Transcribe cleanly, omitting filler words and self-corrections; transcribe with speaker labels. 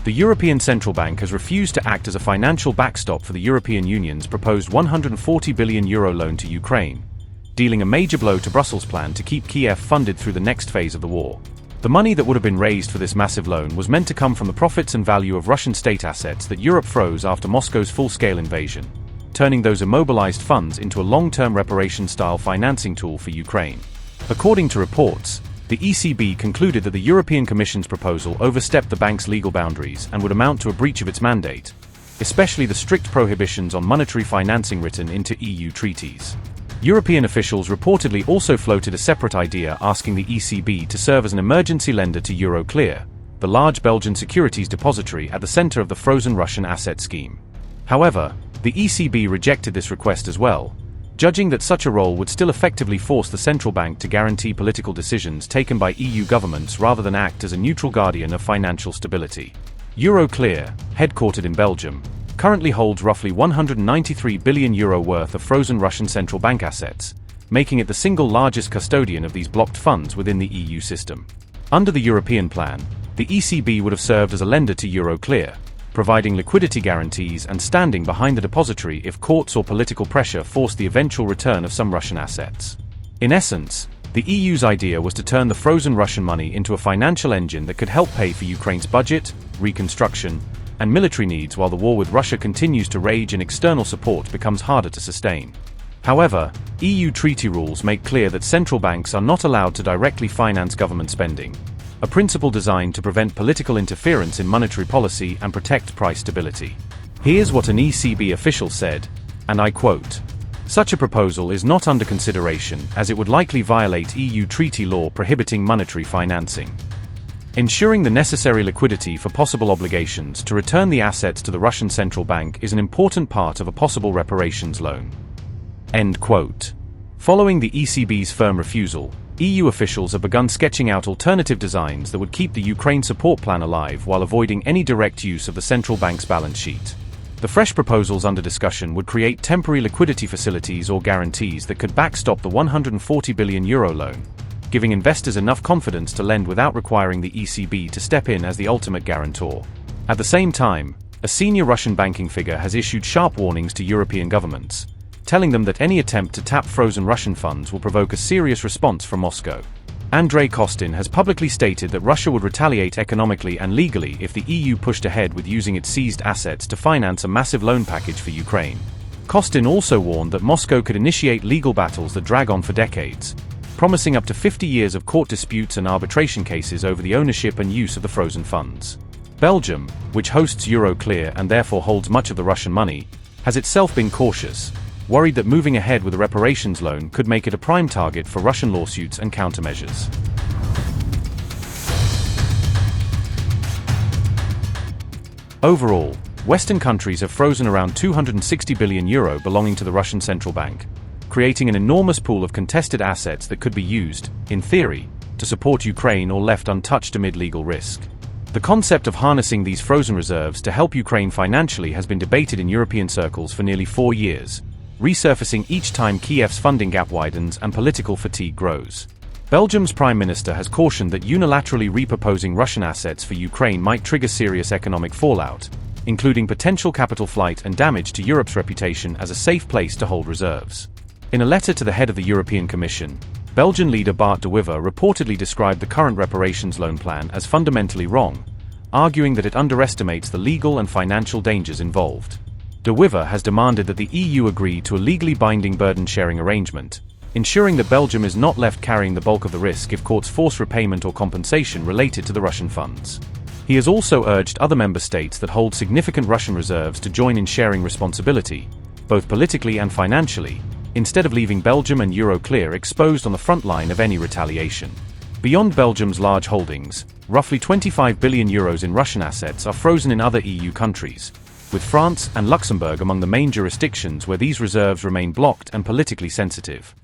Speaker 1: The European Central Bank has refused to act as a financial backstop for the European Union's proposed €140 billion loan to Ukraine, dealing a major blow to Brussels' plan to keep Kiev funded through the next phase of the war. The money that would have been raised for this massive loan was meant to come from the profits and value of Russian state assets that Europe froze after Moscow's full-scale invasion, turning those immobilized funds into a long-term reparation-style financing tool for Ukraine. According to reports, the ECB concluded that the European Commission's proposal overstepped the bank's legal boundaries and would amount to a breach of its mandate, especially the strict prohibitions on monetary financing written into EU treaties. European officials reportedly also floated a separate idea asking the ECB to serve as an emergency lender to Euroclear, the large Belgian securities depository at the center of the frozen Russian asset scheme. However, the ECB rejected this request as well, judging that such a role would still effectively force the central bank to guarantee political decisions taken by EU governments rather than act as a neutral guardian of financial stability. Euroclear, headquartered in Belgium, currently holds roughly €193 billion worth of frozen Russian central bank assets, making it the single largest custodian of these blocked funds within the EU system. Under the European plan, the ECB would have served as a lender to Euroclear, providing liquidity guarantees and standing behind the depository if courts or political pressure forced the eventual return of some Russian assets. In essence, the EU's idea was to turn the frozen Russian money into a financial engine that could help pay for Ukraine's budget, reconstruction, and military needs while the war with Russia continues to rage and external support becomes harder to sustain. However, EU treaty rules make clear that central banks are not allowed to directly finance government spending, a principle designed to prevent political interference in monetary policy and protect price stability. Here's what an ECB official said, and I quote, "Such a proposal is not under consideration as it would likely violate EU treaty law prohibiting monetary financing. Ensuring the necessary liquidity for possible obligations to return the assets to the Russian central bank is an important part of a possible reparations loan." End quote. Following the ECB's firm refusal, EU officials have begun sketching out alternative designs that would keep the Ukraine support plan alive while avoiding any direct use of the central bank's balance sheet. The fresh proposals under discussion would create temporary liquidity facilities or guarantees that could backstop the €140 billion loan, giving investors enough confidence to lend without requiring the ECB to step in as the ultimate guarantor. At the same time, a senior Russian banking figure has issued sharp warnings to European governments, telling them that any attempt to tap frozen Russian funds will provoke a serious response from Moscow. Andrei Kostin has publicly stated that Russia would retaliate economically and legally if the EU pushed ahead with using its seized assets to finance a massive loan package for Ukraine. Kostin also warned that Moscow could initiate legal battles that drag on for decades, promising up to 50 years of court disputes and arbitration cases over the ownership and use of the frozen funds. Belgium, which hosts Euroclear and therefore holds much of the Russian money, has itself been cautious, worried that moving ahead with a reparations loan could make it a prime target for Russian lawsuits and countermeasures. Overall, Western countries have frozen around €260 billion belonging to the Russian central bank, creating an enormous pool of contested assets that could be used, in theory, to support Ukraine or left untouched amid legal risk. The concept of harnessing these frozen reserves to help Ukraine financially has been debated in European circles for nearly 4 years, resurfacing each time Kiev's funding gap widens and political fatigue grows. Belgium's Prime Minister has cautioned that unilaterally repurposing Russian assets for Ukraine might trigger serious economic fallout, including potential capital flight and damage to Europe's reputation as a safe place to hold reserves. In a letter to the head of the European Commission, Belgian leader Bart de Wever reportedly described the current reparations loan plan as fundamentally wrong, arguing that it underestimates the legal and financial dangers involved. De Wever has demanded that the EU agree to a legally binding burden-sharing arrangement, ensuring that Belgium is not left carrying the bulk of the risk if courts force repayment or compensation related to the Russian funds. He has also urged other member states that hold significant Russian reserves to join in sharing responsibility, both politically and financially, instead of leaving Belgium and Euroclear exposed on the front line of any retaliation. Beyond Belgium's large holdings, roughly €25 billion in Russian assets are frozen in other EU countries, with France and Luxembourg among the main jurisdictions where these reserves remain blocked and politically sensitive.